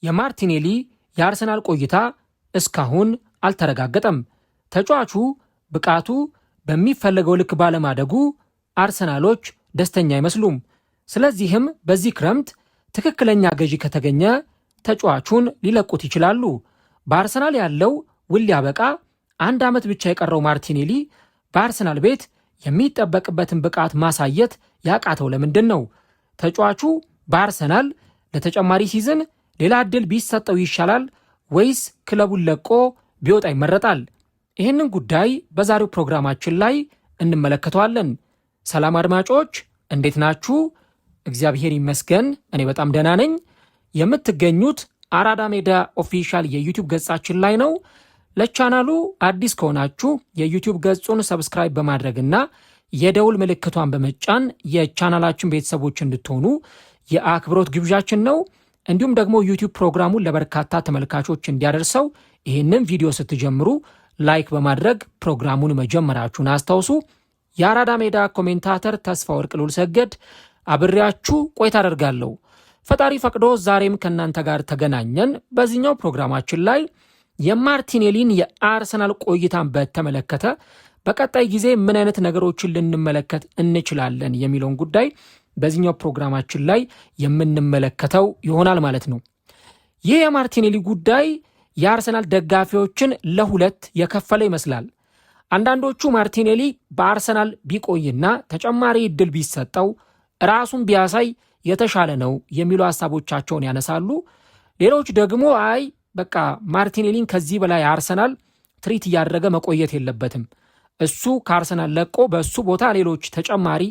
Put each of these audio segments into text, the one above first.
የማርቲኔሊ የአርሰናል ቆይታ እስካሁን አልተረጋገጠም። ተጫዋቹ ብቃቱ በሚፈለገው ልክ ባለማደጉ አርሰናሎች ደስተኛ አይመስሉም። ስለዚህም በዚህ ክረምት ትክክለኛ ገዢ ከተገኘ ተጫዋቹን ሊለቁት ይችላሉ። በአርሰናል ያለው ውል ያበቃ 1 ዓመት ብቻ የቀረው ማርቲኔሊ በአርሰናል ቤት የሚጠበቅበትን ብቃት ማሳየት ያቃተው ለምንድን ነው? ተጫዋቹ በአርሰናል ለተጨማሪ ሲዝን ሌላ ዕድል ቢሰጠው ይሻላል ወይስ ክለቡን ለቆ ቢወጣ ይመረጣል? ይህንን ጉዳይ በዛሬው ፕሮግራማችን ላይ እንመለከተዋለን። ሰላም አድማጮች፣ እንዴት ናችሁ? እግዚአብሔር ይመስገን እኔ በጣም ደህና ነኝ። የምትገኙት አራዳ ሜዳ ኦፊሻል የዩቲዩብ ገጻችን ላይ ነው። ለቻናሉ አዲስ ከሆናችሁ የዩቲዩብ ገጹን ሰብስክራይብ በማድረግና የደውል ምልክቷን በመጫን የቻናላችን ቤተሰቦች እንድትሆኑ የአክብሮት ግብዣችን ነው። እንዲሁም ደግሞ ዩቲዩብ ፕሮግራሙን ለበርካታ ተመልካቾች እንዲያደርሰው ይህንን ቪዲዮ ስትጀምሩ ላይክ በማድረግ ፕሮግራሙን መጀመራችሁን አስታውሱ። የአራዳ ሜዳ ኮሜንታተር ተስፋ ወርቅ ልዑል ሰገድ አብሬያችሁ ቆይታ አደርጋለሁ። ፈጣሪ ፈቅዶ ዛሬም ከእናንተ ጋር ተገናኘን። በዚህኛው ፕሮግራማችን ላይ የማርቲኔሊን የአርሰናል ቆይታን በተመለከተ በቀጣይ ጊዜ ምን አይነት ነገሮችን ልንመለከት እንችላለን የሚለውን ጉዳይ በዚህኛው ፕሮግራማችን ላይ የምንመለከተው ይሆናል ማለት ነው። ይህ የማርቲኔሊ ጉዳይ የአርሰናል ደጋፊዎችን ለሁለት የከፈለ ይመስላል። አንዳንዶቹ ማርቲኔሊ በአርሰናል ቢቆይና ተጨማሪ ዕድል ቢሰጠው ራሱን ቢያሳይ የተሻለ ነው የሚሉ ሀሳቦቻቸውን ያነሳሉ። ሌሎች ደግሞ አይ በቃ ማርቲኔሊን ከዚህ በላይ አርሰናል ትሪት እያደረገ መቆየት የለበትም፣ እሱ ከአርሰናል ለቆ በእሱ ቦታ ሌሎች ተጨማሪ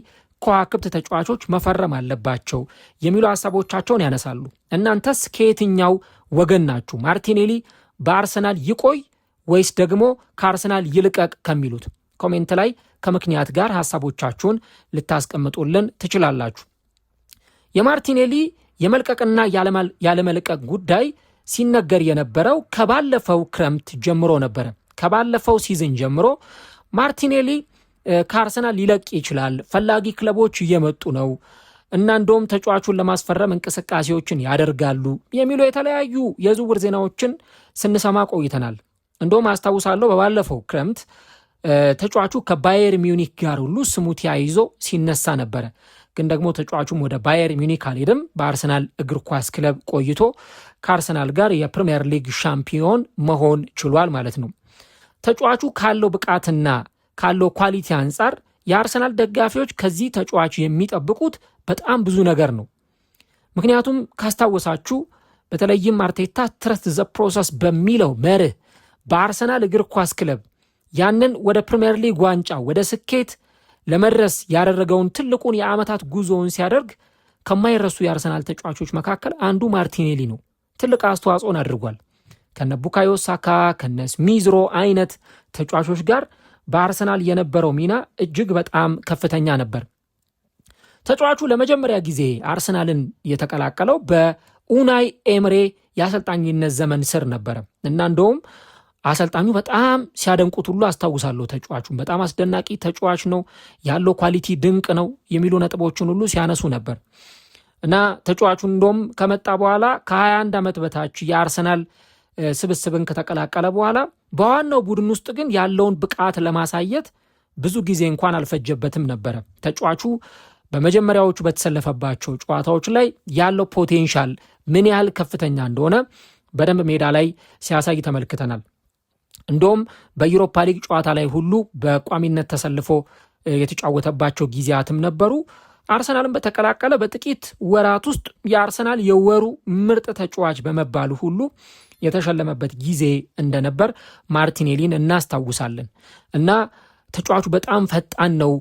ከዋክብት ተጫዋቾች መፈረም አለባቸው የሚሉ ሀሳቦቻቸውን ያነሳሉ። እናንተስ ከየትኛው ወገን ናችሁ? ማርቲኔሊ በአርሰናል ይቆይ ወይስ ደግሞ ከአርሰናል ይልቀቅ ከሚሉት ኮሜንት ላይ ከምክንያት ጋር ሀሳቦቻችሁን ልታስቀምጡልን ትችላላችሁ። የማርቲኔሊ የመልቀቅና ያለመልቀቅ ጉዳይ ሲነገር የነበረው ከባለፈው ክረምት ጀምሮ ነበረ። ከባለፈው ሲዝን ጀምሮ ማርቲኔሊ ከአርሰናል ሊለቅ ይችላል፣ ፈላጊ ክለቦች እየመጡ ነው እና እንደውም ተጫዋቹን ለማስፈረም እንቅስቃሴዎችን ያደርጋሉ የሚሉ የተለያዩ የዝውውር ዜናዎችን ስንሰማ ቆይተናል። እንደውም አስታውሳለሁ በባለፈው ክረምት ተጫዋቹ ከባየር ሚዩኒክ ጋር ሁሉ ስሙ ተያይዞ ሲነሳ ነበረ። ግን ደግሞ ተጫዋቹም ወደ ባየር ሚዩኒክ አልሄድም፣ በአርሰናል እግር ኳስ ክለብ ቆይቶ ከአርሰናል ጋር የፕሪሚየር ሊግ ሻምፒዮን መሆን ችሏል ማለት ነው። ተጫዋቹ ካለው ብቃትና ካለው ኳሊቲ አንጻር የአርሰናል ደጋፊዎች ከዚህ ተጫዋች የሚጠብቁት በጣም ብዙ ነገር ነው። ምክንያቱም ካስታወሳችሁ በተለይም አርቴታ ትረስት ዘ ፕሮሰስ በሚለው መርህ በአርሰናል እግር ኳስ ክለብ ያንን ወደ ፕሪሚየር ሊግ ዋንጫ ወደ ስኬት ለመድረስ ያደረገውን ትልቁን የዓመታት ጉዞውን ሲያደርግ ከማይረሱ የአርሰናል ተጫዋቾች መካከል አንዱ ማርቲኔሊ ነው። ትልቅ አስተዋጽኦን አድርጓል። ከነ ቡካዮ ሳካ ከነ ስሚዝሮ አይነት ተጫዋቾች ጋር በአርሰናል የነበረው ሚና እጅግ በጣም ከፍተኛ ነበር። ተጫዋቹ ለመጀመሪያ ጊዜ አርሰናልን የተቀላቀለው በኡናይ ኤምሬ የአሰልጣኝነት ዘመን ስር ነበረ እና እንደውም አሰልጣኙ በጣም ሲያደንቁት ሁሉ አስታውሳለሁ። ተጫዋቹን በጣም አስደናቂ ተጫዋች ነው፣ ያለው ኳሊቲ ድንቅ ነው የሚሉ ነጥቦችን ሁሉ ሲያነሱ ነበር እና ተጫዋቹን እንደውም ከመጣ በኋላ ከ21 ዓመት በታች የአርሰናል ስብስብን ከተቀላቀለ በኋላ በዋናው ቡድን ውስጥ ግን ያለውን ብቃት ለማሳየት ብዙ ጊዜ እንኳን አልፈጀበትም ነበረ። ተጫዋቹ በመጀመሪያዎቹ በተሰለፈባቸው ጨዋታዎች ላይ ያለው ፖቴንሻል ምን ያህል ከፍተኛ እንደሆነ በደንብ ሜዳ ላይ ሲያሳይ ተመልክተናል። እንደውም በዩሮፓ ሊግ ጨዋታ ላይ ሁሉ በቋሚነት ተሰልፎ የተጫወተባቸው ጊዜያትም ነበሩ። አርሰናልን በተቀላቀለ በጥቂት ወራት ውስጥ የአርሰናል የወሩ ምርጥ ተጫዋች በመባሉ ሁሉ የተሸለመበት ጊዜ እንደነበር ማርቲኔሊን እናስታውሳለን እና ተጫዋቹ በጣም ፈጣን ነው።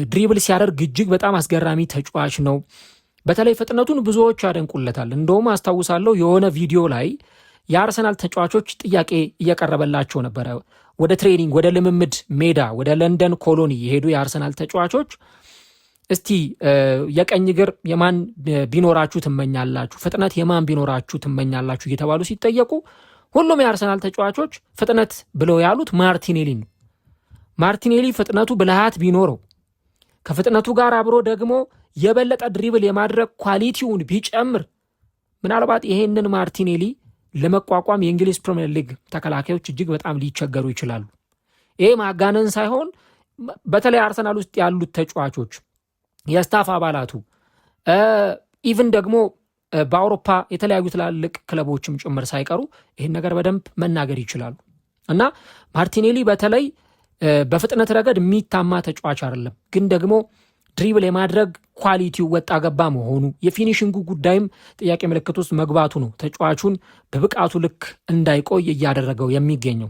ድሪብል ሲያደርግ እጅግ በጣም አስገራሚ ተጫዋች ነው። በተለይ ፍጥነቱን ብዙዎች ያደንቁለታል። እንደውም አስታውሳለሁ የሆነ ቪዲዮ ላይ የአርሰናል ተጫዋቾች ጥያቄ እየቀረበላቸው ነበረ። ወደ ትሬኒንግ ወደ ልምምድ ሜዳ ወደ ለንደን ኮሎኒ የሄዱ የአርሰናል ተጫዋቾች እስቲ የቀኝ እግር የማን ቢኖራችሁ ትመኛላችሁ፣ ፍጥነት የማን ቢኖራችሁ ትመኛላችሁ እየተባሉ ሲጠየቁ ሁሉም የአርሰናል ተጫዋቾች ፍጥነት ብለው ያሉት ማርቲኔሊ ነው። ማርቲኔሊ ፍጥነቱ ብልሃት ቢኖረው ከፍጥነቱ ጋር አብሮ ደግሞ የበለጠ ድሪብል የማድረግ ኳሊቲውን ቢጨምር ምናልባት ይሄንን ማርቲኔሊ ለመቋቋም የእንግሊዝ ፕሪሚየር ሊግ ተከላካዮች እጅግ በጣም ሊቸገሩ ይችላሉ። ይሄ ማጋነን ሳይሆን በተለይ አርሰናል ውስጥ ያሉት ተጫዋቾች፣ የስታፍ አባላቱ ኢቭን ደግሞ በአውሮፓ የተለያዩ ትላልቅ ክለቦችም ጭምር ሳይቀሩ ይህን ነገር በደንብ መናገር ይችላሉ እና ማርቲኔሊ በተለይ በፍጥነት ረገድ የሚታማ ተጫዋች አይደለም፣ ግን ደግሞ ድሪብል የማድረግ ኳሊቲው ወጣ ገባ መሆኑ የፊኒሽንጉ ጉዳይም ጥያቄ ምልክት ውስጥ መግባቱ ነው ተጫዋቹን በብቃቱ ልክ እንዳይቆይ እያደረገው የሚገኘው።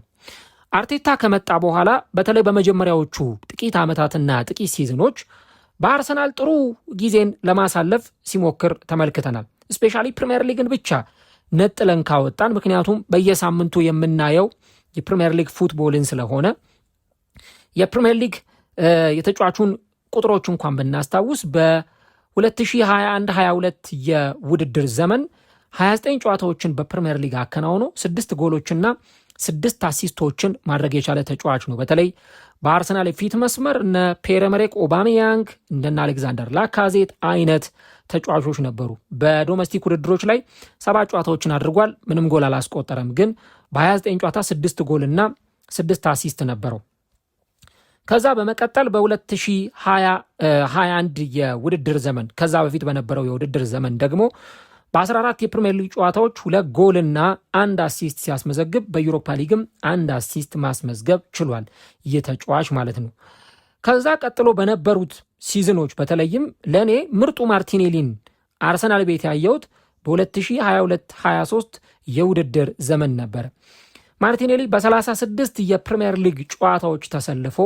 አርቴታ ከመጣ በኋላ በተለይ በመጀመሪያዎቹ ጥቂት ዓመታትና ጥቂት ሲዝኖች በአርሰናል ጥሩ ጊዜን ለማሳለፍ ሲሞክር ተመልክተናል። ስፔሻሊ ፕሪሚየር ሊግን ብቻ ነጥለን ካወጣን፣ ምክንያቱም በየሳምንቱ የምናየው የፕሪሚየር ሊግ ፉትቦልን ስለሆነ የፕሪሚየር ሊግ የተጫዋቹን ቁጥሮች እንኳን ብናስታውስ በ2021-22 የውድድር ዘመን 29 ጨዋታዎችን በፕሪሚየር ሊግ አከናውኖ 6 ጎሎችና 6 አሲስቶችን ማድረግ የቻለ ተጫዋች ነው። በተለይ በአርሰናል የፊት መስመር እነ ፒየር-ኤመሪክ ኦባሜያንግ እንደና አሌክዛንደር ላካዜት አይነት ተጫዋቾች ነበሩ። በዶሜስቲክ ውድድሮች ላይ 7 ጨዋታዎችን አድርጓል። ምንም ጎል አላስቆጠረም፣ ግን በ29 ጨዋታ 6 ጎልና 6 አሲስት ነበረው። ከዛ በመቀጠል በ2021 የውድድር ዘመን ከዛ በፊት በነበረው የውድድር ዘመን ደግሞ በ14 የፕሪሚየር ሊግ ጨዋታዎች 2 ጎልና 1 አሲስት ሲያስመዘግብ በዩሮፓ ሊግም 1 አሲስት ማስመዝገብ ችሏል ይህ ተጫዋች ማለት ነው። ከዛ ቀጥሎ በነበሩት ሲዝኖች በተለይም ለእኔ ምርጡ ማርቲኔሊን አርሰናል ቤት ያየሁት በ2022-23 የውድድር ዘመን ነበር። ማርቲኔሊ በ36 የፕሪሚየር ሊግ ጨዋታዎች ተሰልፎ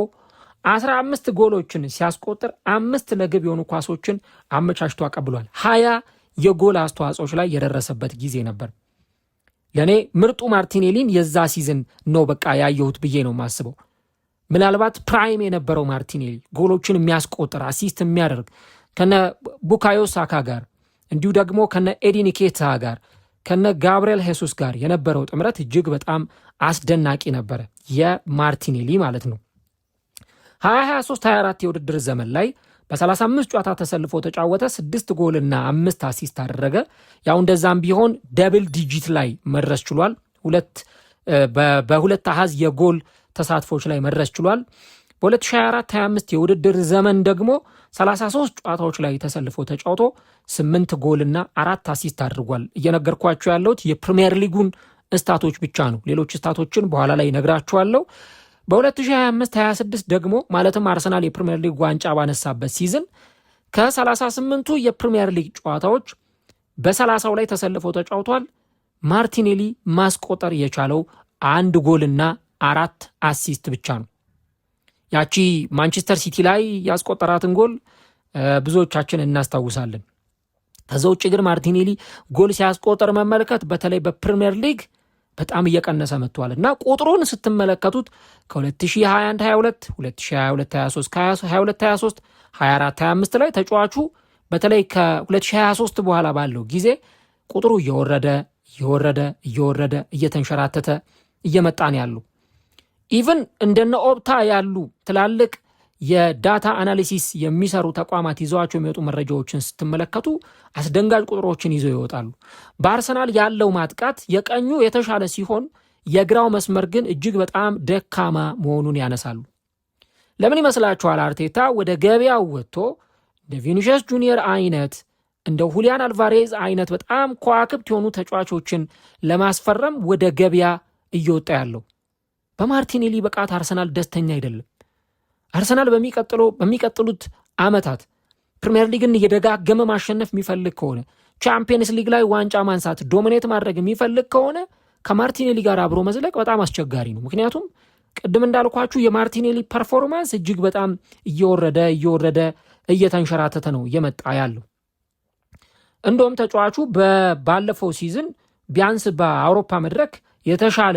15 ጎሎችን ሲያስቆጥር 5 ለግብ የሆኑ ኳሶችን አመቻችቶ አቀብሏል። 20 የጎል አስተዋጽኦች ላይ የደረሰበት ጊዜ ነበር። ለእኔ ምርጡ ማርቲኔሊን የዛ ሲዝን ነው በቃ ያየሁት ብዬ ነው የማስበው። ምናልባት ፕራይም የነበረው ማርቲኔሊ ጎሎችን የሚያስቆጥር አሲስት የሚያደርግ ከነ ቡካዮ ሳካ ጋር እንዲሁ ደግሞ ከነ ኤዲ ኒኬታ ጋር ከነ ጋብርኤል ሄሱስ ጋር የነበረው ጥምረት እጅግ በጣም አስደናቂ ነበረ፣ የማርቲኔሊ ማለት ነው። 2023-24 የውድድር ዘመን ላይ በ35 ጨዋታ ተሰልፎ ተጫወተ፣ 6 ጎልና 5 አሲስት አደረገ። ያው እንደዛም ቢሆን ደብል ዲጂት ላይ መድረስ ችሏል። በሁለት አሃዝ የጎል ተሳትፎች ላይ መድረስ ችሏል። በ2024-25 የውድድር ዘመን ደግሞ 33 ጨዋታዎች ላይ ተሰልፎ ተጫውቶ 8 ጎልና 4 አሲስት አድርጓል። እየነገርኳቸው ያለሁት የፕሪሚየር ሊጉን እስታቶች ብቻ ነው። ሌሎች እስታቶችን በኋላ ላይ ነግራችኋለሁ። በ2025-26 ደግሞ ማለትም አርሰናል የፕሪሚየር ሊግ ዋንጫ ባነሳበት ሲዝን ከ38ቱ የፕሪሚየር ሊግ ጨዋታዎች በ30ው ላይ ተሰልፎ ተጫውቷል። ማርቲኔሊ ማስቆጠር የቻለው 1 ጎልና 4 አሲስት ብቻ ነው። ያቺ ማንቸስተር ሲቲ ላይ ያስቆጠራትን ጎል ብዙዎቻችን እናስታውሳለን። ከዛ ውጭ ግን ማርቲኔሊ ጎል ሲያስቆጠር መመልከት በተለይ በፕሪሚየር ሊግ በጣም እየቀነሰ መጥቷል እና ቁጥሩን ስትመለከቱት ከ2021-22 2022-23 22-23 24-25 ላይ ተጫዋቹ በተለይ ከ2023 በኋላ ባለው ጊዜ ቁጥሩ እየወረደ እየተንሸራተተ እየመጣ ነው ያለው። ኢቭን እንደነ ኦፕታ ያሉ ትላልቅ የዳታ አናሊሲስ የሚሰሩ ተቋማት ይዘዋቸው የሚወጡ መረጃዎችን ስትመለከቱ አስደንጋጭ ቁጥሮችን ይዘው ይወጣሉ። በአርሰናል ያለው ማጥቃት የቀኙ የተሻለ ሲሆን የግራው መስመር ግን እጅግ በጣም ደካማ መሆኑን ያነሳሉ። ለምን ይመስላችኋል አርቴታ ወደ ገበያው ወጥቶ እንደ ቪኒሺየስ ጁኒየር አይነት እንደ ሁሊያን አልቫሬዝ አይነት በጣም ከዋክብት የሆኑ ተጫዋቾችን ለማስፈረም ወደ ገበያ እየወጣ ያለው? በማርቲኔሊ ብቃት አርሰናል ደስተኛ አይደለም። አርሰናል በሚቀጥሉት ዓመታት ፕሪሚየር ሊግን እየደጋገመ ማሸነፍ የሚፈልግ ከሆነ ቻምፒየንስ ሊግ ላይ ዋንጫ ማንሳት ዶሚኔት ማድረግ የሚፈልግ ከሆነ ከማርቲኔሊ ጋር አብሮ መዝለቅ በጣም አስቸጋሪ ነው። ምክንያቱም ቅድም እንዳልኳችሁ የማርቲኔሊ ፐርፎርማንስ እጅግ በጣም እየወረደ እየተንሸራተተ ነው እየመጣ ያለው። እንደውም ተጫዋቹ ባለፈው ሲዝን ቢያንስ በአውሮፓ መድረክ የተሻለ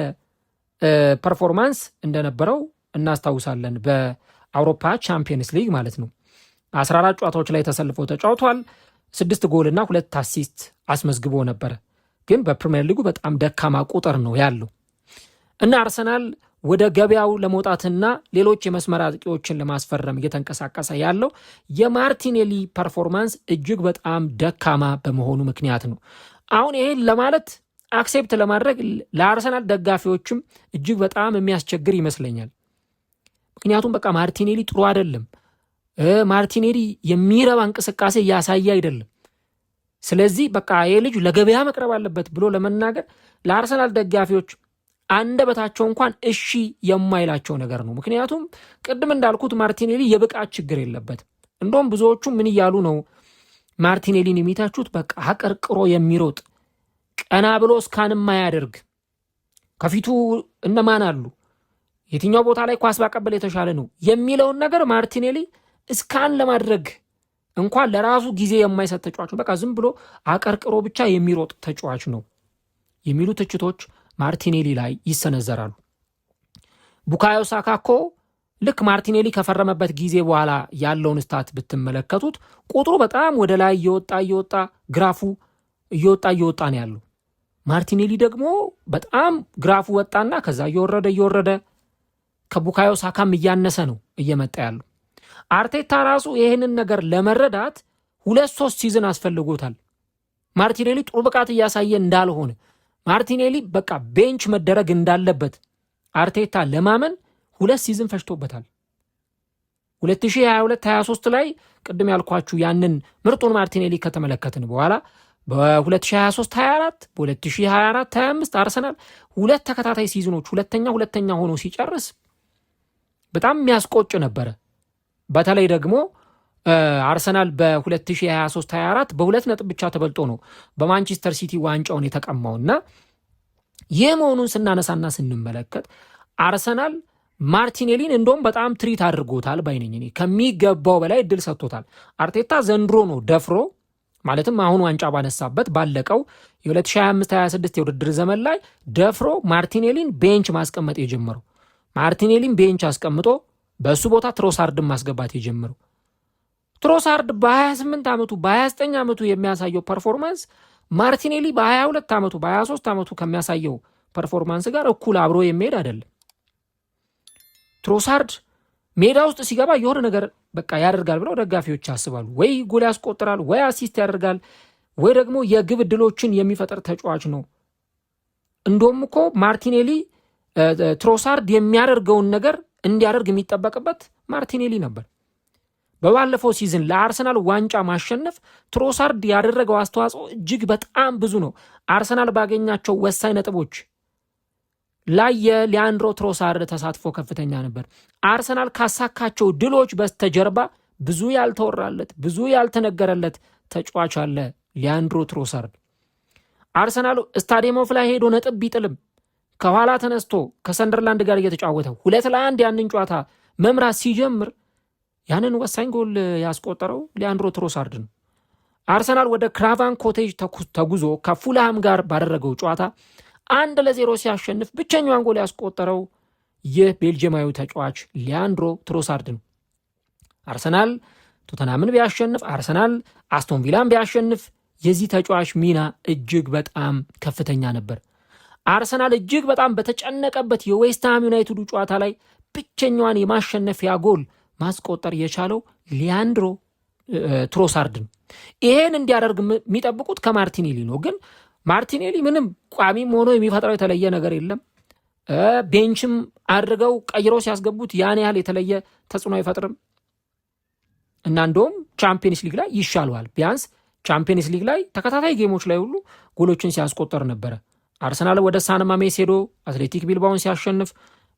ፐርፎርማንስ እንደነበረው እናስታውሳለን። በአውሮፓ ቻምፒየንስ ሊግ ማለት ነው። 14 ጨዋታዎች ላይ ተሰልፎ ተጫውቷል። 6 ጎልና 2 አሲስት አስመዝግቦ ነበረ። ግን በፕሪሚየር ሊጉ በጣም ደካማ ቁጥር ነው ያለው እና አርሰናል ወደ ገበያው ለመውጣትና ሌሎች የመስመር አጥቂዎችን ለማስፈረም እየተንቀሳቀሰ ያለው የማርቲኔሊ ፐርፎርማንስ እጅግ በጣም ደካማ በመሆኑ ምክንያት ነው። አሁን ይሄን ለማለት አክሴፕት ለማድረግ ለአርሰናል ደጋፊዎችም እጅግ በጣም የሚያስቸግር ይመስለኛል። ምክንያቱም በቃ ማርቲኔሊ ጥሩ አይደለም፣ ማርቲኔሊ የሚረባ እንቅስቃሴ እያሳየ አይደለም፣ ስለዚህ በቃ ይሄ ልጅ ለገበያ መቅረብ አለበት ብሎ ለመናገር ለአርሰናል ደጋፊዎች አንደበታቸው እንኳን እሺ የማይላቸው ነገር ነው። ምክንያቱም ቅድም እንዳልኩት ማርቲኔሊ የብቃት ችግር የለበትም። እንደውም ብዙዎቹ ምን እያሉ ነው ማርቲኔሊን የሚታችሁት? በቃ አቀርቅሮ የሚሮጥ ቀና ብሎ እስካን የማያደርግ ከፊቱ እነማን አሉ፣ የትኛው ቦታ ላይ ኳስ ባቀበል የተሻለ ነው የሚለውን ነገር ማርቲኔሊ እስካን ለማድረግ እንኳን ለራሱ ጊዜ የማይሰጥ ተጫዋች ነው። በቃ ዝም ብሎ አቀርቅሮ ብቻ የሚሮጥ ተጫዋች ነው የሚሉ ትችቶች ማርቲኔሊ ላይ ይሰነዘራሉ። ቡካዮ ሳካ እኮ ልክ ማርቲኔሊ ከፈረመበት ጊዜ በኋላ ያለውን ስታት ብትመለከቱት ቁጥሩ በጣም ወደ ላይ እየወጣ ግራፉ እየወጣ ነው ያለው። ማርቲኔሊ ደግሞ በጣም ግራፉ ወጣና ከዛ እየወረደ ከቡካዮ ሳካም እያነሰ ነው እየመጣ ያለው። አርቴታ ራሱ ይህንን ነገር ለመረዳት 2-3 ሲዝን አስፈልጎታል። ማርቲኔሊ ጥሩ ብቃት እያሳየ እንዳልሆነ፣ ማርቲኔሊ በቃ ቤንች መደረግ እንዳለበት አርቴታ ለማመን 2 ሲዝን ፈጅቶበታል። 2022-23 ላይ ቅድም ያልኳችሁ ያንን ምርጡን ማርቲኔሊ ከተመለከትን በኋላ በ2023-24 በ2024-25 አርሰናል 2 ተከታታይ ሲዝኖች ሁለተኛ ሆኖ ሲጨርስ በጣም የሚያስቆጭ ነበረ። በተለይ ደግሞ አርሰናል በ2023-24 በ2 ነጥብ ብቻ ተበልጦ ነው በማንቸስተር ሲቲ ዋንጫውን የተቀማውና ይህ መሆኑን ስናነሳና ስንመለከት አርሰናል ማርቲኔሊን እንደውም በጣም ትሪት አድርጎታል ባይነኝ። እኔ ከሚገባው በላይ እድል ሰጥቶታል። አርቴታ ዘንድሮ ነው ደፍሮ ማለትም አሁን ዋንጫ ባነሳበት ባለቀው የ2025-26 የውድድር ዘመን ላይ ደፍሮ ማርቲኔሊን ቤንች ማስቀመጥ የጀመረው። ማርቲኔሊን ቤንች አስቀምጦ በእሱ ቦታ ትሮሳርድን ማስገባት የጀመረው። ትሮሳርድ በ28 ዓመቱ በ29 ዓመቱ የሚያሳየው ፐርፎርማንስ ማርቲኔሊ በ22 ዓመቱ በ23 ዓመቱ ከሚያሳየው ፐርፎርማንስ ጋር እኩል አብሮ የሚሄድ አይደለም። ትሮሳርድ ሜዳ ውስጥ ሲገባ የሆነ ነገር በቃ ያደርጋል ብለው ደጋፊዎች ያስባሉ። ወይ ጎል ያስቆጥራል፣ ወይ አሲስት ያደርጋል፣ ወይ ደግሞ የግብ ዕድሎችን የሚፈጥር ተጫዋች ነው። እንደውም እኮ ማርቲኔሊ ትሮሳርድ የሚያደርገውን ነገር እንዲያደርግ የሚጠበቅበት ማርቲኔሊ ነበር። በባለፈው ሲዝን ለአርሰናል ዋንጫ ማሸነፍ ትሮሳርድ ያደረገው አስተዋጽኦ እጅግ በጣም ብዙ ነው። አርሰናል ባገኛቸው ወሳኝ ነጥቦች ላይ የሊያንድሮ ትሮሳርድ ተሳትፎ ከፍተኛ ነበር። አርሰናል ካሳካቸው ድሎች በስተጀርባ ብዙ ያልተወራለት ብዙ ያልተነገረለት ተጫዋች አለ፣ ሊያንድሮ ትሮሳርድ። አርሰናል ስታዲየም ኦፍ ላይ ሄዶ ነጥብ ቢጥልም ከኋላ ተነስቶ ከሰንደርላንድ ጋር እየተጫወተ 2-1 ያንን ጨዋታ መምራት ሲጀምር ያንን ወሳኝ ጎል ያስቆጠረው ሊያንድሮ ትሮሳርድ ነው። አርሰናል ወደ ክራቫን ኮቴጅ ተጉዞ ከፉልሃም ጋር ባደረገው ጨዋታ 1-0 ሲያሸንፍ ብቸኛዋን ጎል ያስቆጠረው ይህ ቤልጅየማዊ ተጫዋች ሊያንድሮ ትሮሳርድ ነው። አርሰናል ቶተናምን ቢያሸንፍ፣ አርሰናል አስቶን ቪላን ቢያሸንፍ የዚህ ተጫዋች ሚና እጅግ በጣም ከፍተኛ ነበር። አርሰናል እጅግ በጣም በተጨነቀበት የዌስትሃም ዩናይትዱ ጨዋታ ላይ ብቸኛዋን የማሸነፊያ ጎል ማስቆጠር የቻለው ሊያንድሮ ትሮሳርድ ነው። ይሄን እንዲያደርግ የሚጠብቁት ከማርቲኔሊ ነው። ግን ማርቲኔሊ ምንም ቋሚም ሆኖ የሚፈጥረው የተለየ ነገር የለም። ቤንችም አድርገው ቀይሮ ሲያስገቡት ያን ያህል የተለየ ተጽዕኖ አይፈጥርም እና እንደውም ቻምፒየንስ ሊግ ላይ ይሻለዋል። ቢያንስ ቻምፒየንስ ሊግ ላይ ተከታታይ ጌሞች ላይ ሁሉ ጎሎችን ሲያስቆጠር ነበረ። አርሰናል ወደ ሳን ማሜስ ሄዶ አትሌቲክ ቢልባውን ሲያሸንፍ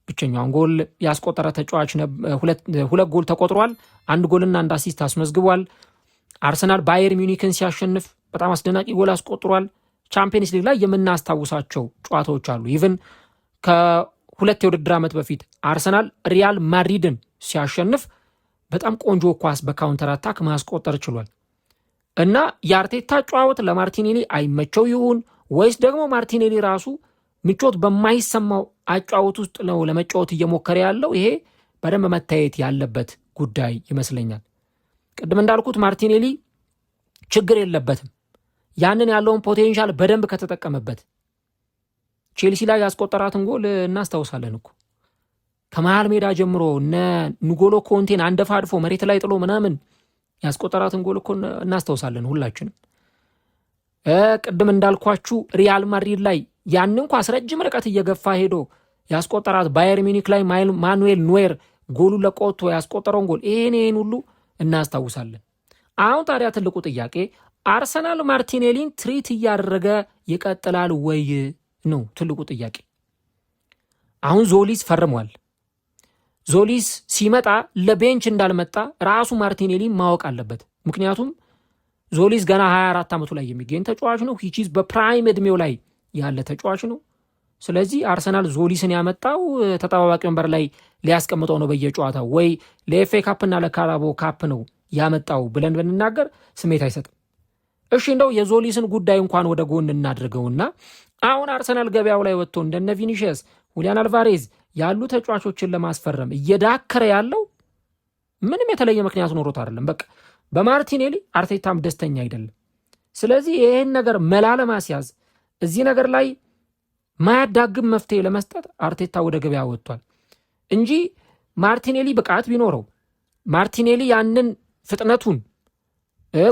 ብቸኛውን ጎል ያስቆጠረ ተጫዋች፣ 2 ጎል ተቆጥሯል። 1 ጎልና 1 አሲስት አስመዝግቧል። አርሰናል ባየር ሚዩኒክን ሲያሸንፍ በጣም አስደናቂ ጎል አስቆጥሯል። ቻምፒየንስ ሊግ ላይ የምናስታውሳቸው ጨዋታዎች አሉ። ኢቭን ከ2 የውድድር ዓመት በፊት አርሰናል ሪያል ማድሪድን ሲያሸንፍ በጣም ቆንጆ ኳስ በካውንተር አታክ ማስቆጠር ችሏል። እና የአርቴታ ጨዋወት ለማርቲኔሊ አይመቸው ይሁን ወይስ ደግሞ ማርቲኔሊ ራሱ ምቾት በማይሰማው አጫወት ውስጥ ነው ለመጫወት እየሞከረ ያለው? ይሄ በደንብ መታየት ያለበት ጉዳይ ይመስለኛል። ቅድም እንዳልኩት ማርቲኔሊ ችግር የለበትም። ያንን ያለውን ፖቴንሻል በደንብ ከተጠቀመበት ቼልሲ ላይ ያስቆጠራትን ጎል እናስታውሳለን እኮ። ከመሃል ሜዳ ጀምሮ እነ ንጎሎ ኮንቴን አንደፋድፎ መሬት ላይ ጥሎ ምናምን ያስቆጠራትን ጎል እኮ እናስታውሳለን ሁላችንም። ቅድም እንዳልኳችሁ ሪያል ማድሪድ ላይ ያንን ኳስ ረጅም ርቀት እየገፋ ሄዶ ያስቆጠራት ባየር ሚኒክ ላይ ማኑኤል ኖየር ጎሉን ለቆቶ ያስቆጠረውን ጎል ይሄን ሁሉ እናስታውሳለን። አሁን ታዲያ ትልቁ ጥያቄ አርሰናል ማርቲኔሊን ትሪት እያደረገ ይቀጥላል ወይ ነው ትልቁ ጥያቄ። አሁን ዞሊስ ፈርሟል። ዞሊስ ሲመጣ ለቤንች እንዳልመጣ ራሱ ማርቲኔሊ ማወቅ አለበት። ምክንያቱም ዞሊስ ገና 24 ዓመቱ ላይ የሚገኝ ተጫዋች ነው። ሂቺዝ በፕራይም እድሜው ላይ ያለ ተጫዋች ነው። ስለዚህ አርሰናል ዞሊስን ያመጣው ተጠባባቂ ወንበር ላይ ሊያስቀምጠው ነው በየጨዋታው፣ ወይ ለኤፍኤ ካፕና ለካራቦ ካፕ ነው ያመጣው ብለን ብንናገር ስሜት አይሰጥም። እሺ እንደው የዞሊስን ጉዳይ እንኳን ወደ ጎን እናድርገውና አሁን አርሰናል ገበያው ላይ ወጥቶ እንደነ ቪኒሺየስ፣ ሁሊያን አልቫሬዝ ያሉ ተጫዋቾችን ለማስፈረም እየዳከረ ያለው ምንም የተለየ ምክንያት ኖሮት አይደለም። በቃ በማርቲኔሊ አርቴታም ደስተኛ አይደለም። ስለዚህ ይህን ነገር መላ ለማስያዝ እዚህ ነገር ላይ ማያዳግም መፍትሄ ለመስጠት አርቴታ ወደ ገበያ ወጥቷል እንጂ ማርቲኔሊ ብቃት ቢኖረው ማርቲኔሊ ያንን ፍጥነቱን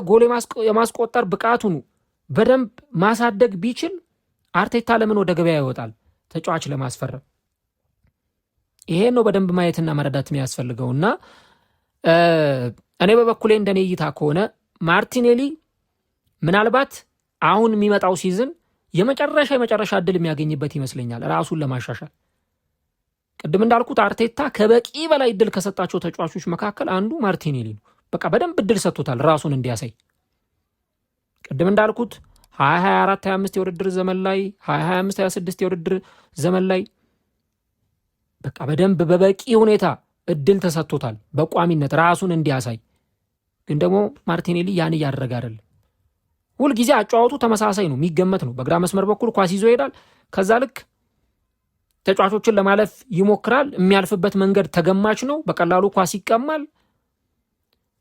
ጎል የማስቆጠር ብቃቱን በደንብ ማሳደግ ቢችል አርቴታ ለምን ወደ ገበያ ይወጣል ተጫዋች ለማስፈረም? ይሄን ነው በደንብ ማየትና መረዳት የሚያስፈልገውና እኔ በበኩሌ እንደኔ እይታ ከሆነ ማርቲኔሊ ምናልባት አሁን የሚመጣው ሲዝን የመጨረሻ እድል የሚያገኝበት ይመስለኛል ራሱን ለማሻሻል። ቅድም እንዳልኩት አርቴታ ከበቂ በላይ እድል ከሰጣቸው ተጫዋቾች መካከል አንዱ ማርቲኔሊ ነው። በቃ በደንብ እድል ሰጥቶታል ራሱን እንዲያሳይ። ቅድም እንዳልኩት 2024-25 የውድድር ዘመን ላይ 2025-26 የውድድር ዘመን ላይ በቃ በደንብ በበቂ ሁኔታ እድል ተሰጥቶታል በቋሚነት ራሱን እንዲያሳይ። ግን ደግሞ ማርቲኔሊ ያን እያደረገ አይደለም። ሁልጊዜ አጫዋቱ ተመሳሳይ ነው፣ የሚገመት ነው። በግራ መስመር በኩል ኳስ ይዞ ይሄዳል። ከዛ ልክ ተጫዋቾችን ለማለፍ ይሞክራል። የሚያልፍበት መንገድ ተገማች ነው። በቀላሉ ኳስ ይቀማል።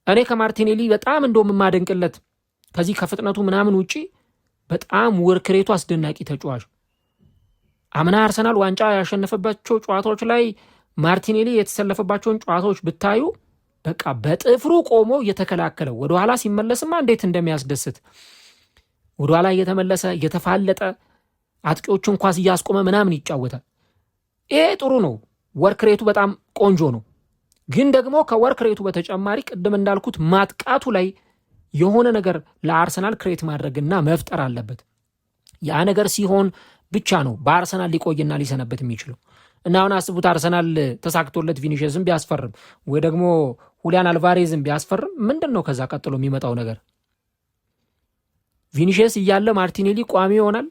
እኔ ከማርቲኔሊ በጣም እንደውም የማደንቅለት ከዚህ ከፍጥነቱ ምናምን ውጪ በጣም ወርክሬቱ አስደናቂ ተጫዋች። አምና አርሰናል ዋንጫ ያሸነፈባቸው ጨዋታዎች ላይ ማርቲኔሊ የተሰለፈባቸውን ጨዋታዎች ብታዩ በቃ በጥፍሩ ቆሞ እየተከላከለ ወደኋላ ሲመለስማ እንዴት እንደሚያስደስት ወደኋላ እየተመለሰ እየተፋለጠ አጥቂዎቹን ኳስ እያስቆመ ምናምን ይጫወታል። ይሄ ጥሩ ነው። ወርክሬቱ በጣም ቆንጆ ነው። ግን ደግሞ ከወርክሬቱ በተጨማሪ ቅድም እንዳልኩት ማጥቃቱ ላይ የሆነ ነገር ለአርሰናል ክሬት ማድረግና መፍጠር አለበት። ያ ነገር ሲሆን ብቻ ነው በአርሰናል ሊቆይና ሊሰነበት የሚችለው። እና አሁን አስቡት አርሰናል ተሳክቶለት ቪኒሺየስን ቢያስፈርም ወይ ደግሞ ሁሊያን አልቫሬዝን ቢያስፈርም ምንድን ነው ከዛ ቀጥሎ የሚመጣው ነገር? ቪኒሺየስ እያለ ማርቲኔሊ ቋሚ ይሆናል?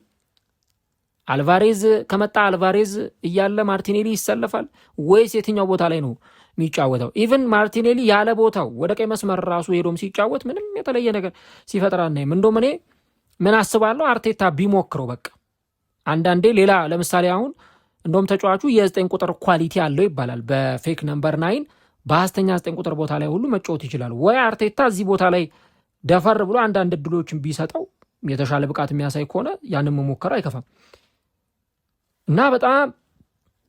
አልቫሬዝ ከመጣ አልቫሬዝ እያለ ማርቲኔሊ ይሰለፋል ወይስ የትኛው ቦታ ላይ ነው የሚጫወተው? ኢቭን ማርቲኔሊ ያለ ቦታው ወደ ቀይ መስመር ራሱ ሄዶም ሲጫወት ምንም የተለየ ነገር ሲፈጥር አናይም። እንደውም እኔ ምን አስባለሁ አርቴታ ቢሞክረው በቃ አንዳንዴ ሌላ ለምሳሌ አሁን እንደውም ተጫዋቹ የ9 ቁጥር ኳሊቲ አለው ይባላል። በፌክ ነምበር 9 በ9 ቁጥር ቦታ ላይ ሁሉ መጫወት ይችላል ወይ? አርቴታ እዚህ ቦታ ላይ ደፈር ብሎ አንዳንድ እድሎችን ቢሰጠው የተሻለ ብቃት የሚያሳይ ከሆነ ያንን መሞከር አይከፋም። እና በጣም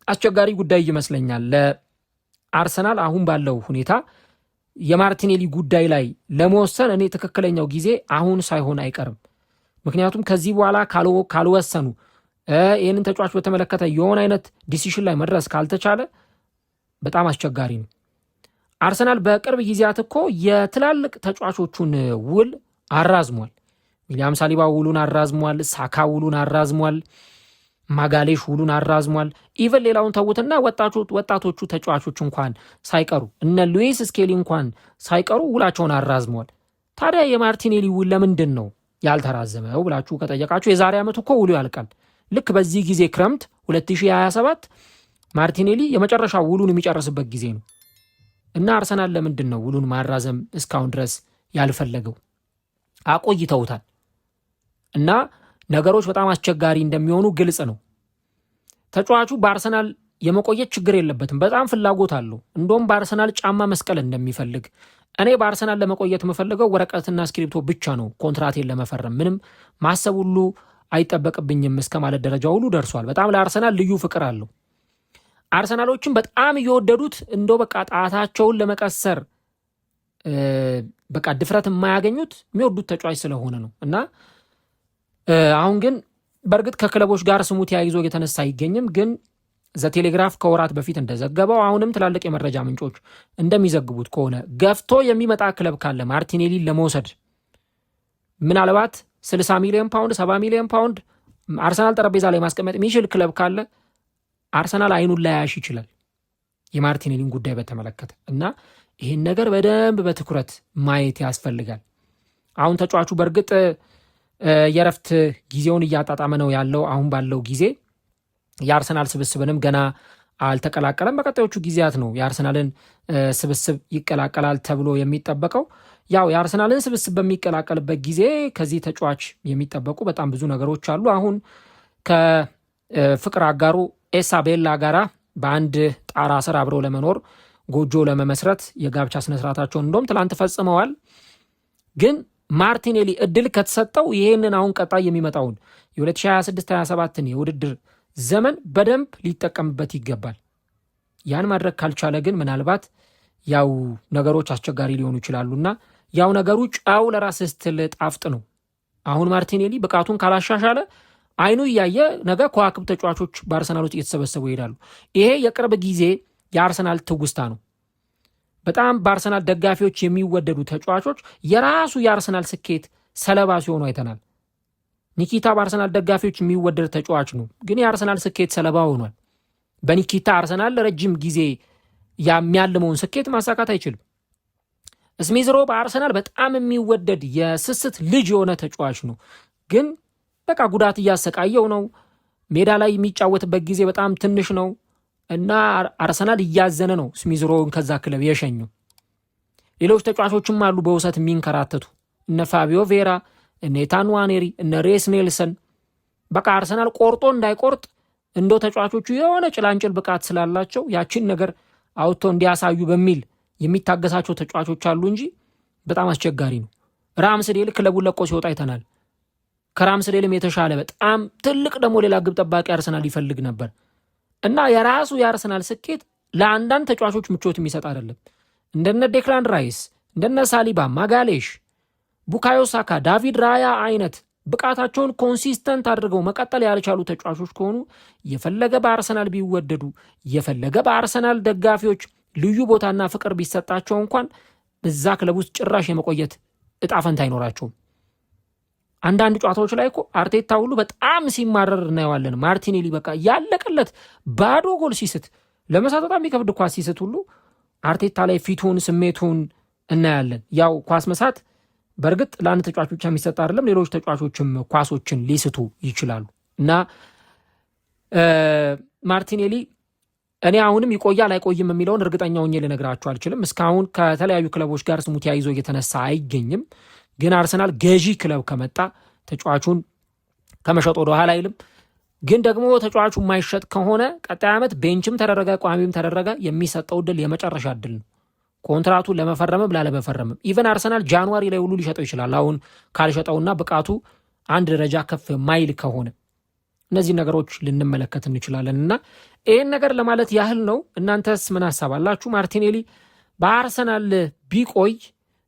አስቸጋሪ ጉዳይ ይመስለኛል ለአርሰናል አሁን ባለው ሁኔታ የማርቲኔሊ ጉዳይ ላይ ለመወሰን። እኔ ትክክለኛው ጊዜ አሁን ሳይሆን አይቀርም። ምክንያቱም ከዚህ በኋላ ካልወሰኑ ይህንን ተጫዋች በተመለከተ የሆነ አይነት ዲሲሽን ላይ መድረስ ካልተቻለ በጣም አስቸጋሪ ነው። አርሰናል በቅርብ ጊዜያት እኮ የትላልቅ ተጫዋቾቹን ውል አራዝሟል። ዊሊያም ሳሊባ ውሉን አራዝሟል። ሳካ ውሉን አራዝሟል። ማጋሌሽ ውሉን አራዝሟል። ኢቨን ሌላውን ተውትና ወጣቶቹ ተጫዋቾች እንኳን ሳይቀሩ እነ ሉዊስ ስኬሊ እንኳን ሳይቀሩ ውላቸውን አራዝሟል። ታዲያ የማርቲኔሊ ውል ለምንድን ነው ያልተራዘመው ብላችሁ ከጠየቃችሁ የዛሬ ዓመት እኮ ውሉ ያልቃል። ልክ በዚህ ጊዜ ክረምት 2027 ማርቲኔሊ የመጨረሻ ውሉን የሚጨርስበት ጊዜ ነው እና አርሰናል ለምንድን ነው ውሉን ማራዘም እስካሁን ድረስ ያልፈለገው? አቆይተውታል እና ነገሮች በጣም አስቸጋሪ እንደሚሆኑ ግልጽ ነው። ተጫዋቹ በአርሰናል የመቆየት ችግር የለበትም። በጣም ፍላጎት አለው። እንደውም በአርሰናል ጫማ መስቀል እንደሚፈልግ እኔ በአርሰናል ለመቆየት የምፈልገው ወረቀትና እስክሪፕቶ ብቻ ነው ኮንትራቴን ለመፈረም ምንም ማሰብ ሁሉ አይጠበቅብኝም እስከ ማለት ደረጃ ሁሉ ደርሷል። በጣም ለአርሰናል ልዩ ፍቅር አለው። አርሰናሎችን በጣም እየወደዱት እንደው በቃ ጣታቸውን ለመቀሰር በቃ ድፍረት የማያገኙት የሚወዱት ተጫዋች ስለሆነ ነው እና አሁን ግን በእርግጥ ከክለቦች ጋር ስሙ ተያይዞ እየተነሳ አይገኝም። ግን ዘቴሌግራፍ ከወራት በፊት እንደዘገበው አሁንም ትላልቅ የመረጃ ምንጮች እንደሚዘግቡት ከሆነ ገፍቶ የሚመጣ ክለብ ካለ ማርቲኔሊን ለመውሰድ ምናልባት 60 ሚሊዮን ፓውንድ 70 ሚሊዮን ፓውንድ አርሰናል ጠረጴዛ ላይ ማስቀመጥ የሚችል ክለብ ካለ አርሰናል አይኑን ላያሽ ይችላል የማርቲኔሊን ጉዳይ በተመለከተ እና ይህን ነገር በደንብ በትኩረት ማየት ያስፈልጋል። አሁን ተጫዋቹ በእርግጥ የረፍት ጊዜውን እያጣጣመ ነው ያለው። አሁን ባለው ጊዜ የአርሰናል ስብስብንም ገና አልተቀላቀለም። በቀጣዮቹ ጊዜያት ነው የአርሰናልን ስብስብ ይቀላቀላል ተብሎ የሚጠበቀው። ያው የአርሰናልን ስብስብ በሚቀላቀልበት ጊዜ ከዚህ ተጫዋች የሚጠበቁ በጣም ብዙ ነገሮች አሉ። አሁን ከፍቅር አጋሩ ኤሳ ቤላ ጋራ በአንድ ጣራ ስር አብረው ለመኖር ጎጆ ለመመስረት የጋብቻ ስነስርዓታቸውን እንደውም ትላንት ፈጽመዋል። ግን ማርቲኔሊ እድል ከተሰጠው ይሄንን አሁን ቀጣይ የሚመጣውን የ2026-27ን የውድድር ዘመን በደንብ ሊጠቀምበት ይገባል። ያን ማድረግ ካልቻለ ግን ምናልባት ያው ነገሮች አስቸጋሪ ሊሆኑ ይችላሉና ያው ነገሩ ጫው ለራስ ስትል ጣፍጥ ነው። አሁን ማርቲኔሊ ብቃቱን ካላሻሻለ አይኑ እያየ ነገ ከዋክብ ተጫዋቾች በአርሰናል ውስጥ እየተሰበሰቡ ይሄዳሉ። ይሄ የቅርብ ጊዜ የአርሰናል ትውስታ ነው። በጣም በአርሰናል ደጋፊዎች የሚወደዱ ተጫዋቾች የራሱ የአርሰናል ስኬት ሰለባ ሲሆኑ አይተናል። ኒኪታ በአርሰናል ደጋፊዎች የሚወደድ ተጫዋች ነው፣ ግን የአርሰናል ስኬት ሰለባ ሆኗል። በኒኪታ አርሰናል ለረጅም ጊዜ የሚያልመውን ስኬት ማሳካት አይችልም። ስሚዝ ሮ በአርሰናል በጣም የሚወደድ የስስት ልጅ የሆነ ተጫዋች ነው፣ ግን በቃ ጉዳት እያሰቃየው ነው። ሜዳ ላይ የሚጫወትበት ጊዜ በጣም ትንሽ ነው እና አርሰናል እያዘነ ነው ስሚዝ ሮን ከዛ ክለብ የሸኘው። ሌሎች ተጫዋቾችም አሉ በውሰት የሚንከራተቱ እነ ፋቢዮ ቬራ፣ እነ ኤታን ዋኔሪ፣ እነ ሬስ ኔልሰን። በቃ አርሰናል ቆርጦ እንዳይቆርጥ እንደው ተጫዋቾቹ የሆነ ጭላንጭል ብቃት ስላላቸው ያችን ነገር አውጥተው እንዲያሳዩ በሚል የሚታገሳቸው ተጫዋቾች አሉ እንጂ በጣም አስቸጋሪ ነው። ራምስዴል ክለቡን ለቆ ሲወጣ አይተናል። ከራምስዴልም የተሻለ በጣም ትልቅ ደግሞ ሌላ ግብ ጠባቂ አርሰናል ይፈልግ ነበር እና የራሱ የአርሰናል ስኬት ለአንዳንድ ተጫዋቾች ምቾት የሚሰጥ አይደለም። እንደነ ዴክላን ራይስ፣ እንደነ ሳሊባ፣ ማጋሌሽ፣ ቡካዮ ሳካ፣ ዳቪድ ራያ አይነት ብቃታቸውን ኮንሲስተንት አድርገው መቀጠል ያልቻሉ ተጫዋቾች ከሆኑ የፈለገ በአርሰናል ቢወደዱ የፈለገ በአርሰናል ደጋፊዎች ልዩ ቦታና ፍቅር ቢሰጣቸው እንኳን በዛ ክለብ ውስጥ ጭራሽ የመቆየት እጣፈንታ አይኖራቸውም። አንዳንድ ጨዋታዎች ላይ እኮ አርቴታ ሁሉ በጣም ሲማረር እናየዋለን። ማርቲኔሊ በቃ ያለቀለት ባዶ ጎል ሲስት፣ ለመሳት በጣም የሚከብድ ኳስ ሲስት ሁሉ አርቴታ ላይ ፊቱን ስሜቱን እናያለን። ያው ኳስ መሳት በእርግጥ ለአንድ ተጫዋች ብቻ የሚሰጥ አይደለም፣ ሌሎች ተጫዋቾችም ኳሶችን ሊስቱ ይችላሉ እና ማርቲኔሊ እኔ አሁንም ይቆያል አይቆይም የሚለውን እርግጠኛ ሆኜ ልነግራችሁ አልችልም። እስካሁን ከተለያዩ ክለቦች ጋር ስሙ ተያይዞ እየተነሳ አይገኝም። ግን አርሰናል ገዢ ክለብ ከመጣ ተጫዋቹን ከመሸጥ ወደ ኋላ አይልም። ግን ደግሞ ተጫዋቹ የማይሸጥ ከሆነ ቀጣይ ዓመት ቤንችም ተደረገ ቋሚም ተደረገ የሚሰጠው ድል የመጨረሻ ድል ነው። ኮንትራቱ ለመፈረምም ላለመፈረምም ኢቨን አርሰናል ጃንዋሪ ላይ ሁሉ ሊሸጠው ይችላል። አሁን ካልሸጠውና ብቃቱ አንድ ደረጃ ከፍ ማይል ከሆነ እነዚህ ነገሮች ልንመለከት እንችላለን እና ይህን ነገር ለማለት ያህል ነው። እናንተስ ምን ሀሳብ አላችሁ? ማርቲኔሊ በአርሰናል ቢቆይ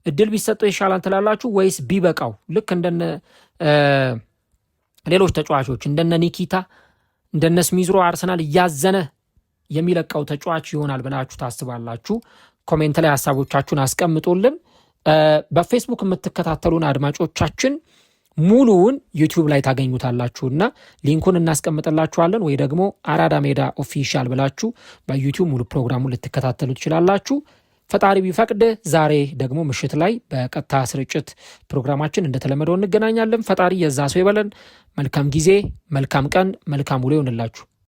እድል ቢሰጠው ይሻላል ትላላችሁ ወይስ ቢበቃው ልክ እንደነ ሌሎች ተጫዋቾች እንደነ ኒኪታ እንደነ ስሚዝ ሮ አርሰናል እያዘነ የሚለቀው ተጫዋች ይሆናል ብላችሁ ታስባላችሁ? ኮሜንት ላይ ሀሳቦቻችሁን አስቀምጡልን። በፌስቡክ የምትከታተሉን አድማጮቻችን ሙሉውን ዩቲዩብ ላይ ታገኙታላችሁና ሊንኩን እናስቀምጥላችኋለን፣ ወይ ደግሞ አራዳ ሜዳ ኦፊሻል ብላችሁ በዩቲዩብ ሙሉ ፕሮግራሙን ልትከታተሉ ትችላላችሁ። ፈጣሪ ቢፈቅድ ዛሬ ደግሞ ምሽት ላይ በቀጥታ ስርጭት ፕሮግራማችን እንደተለመደው እንገናኛለን። ፈጣሪ የዛ ሰው ይበለን። መልካም ጊዜ፣ መልካም ቀን፣ መልካም ውሎ ይሆንላችሁ።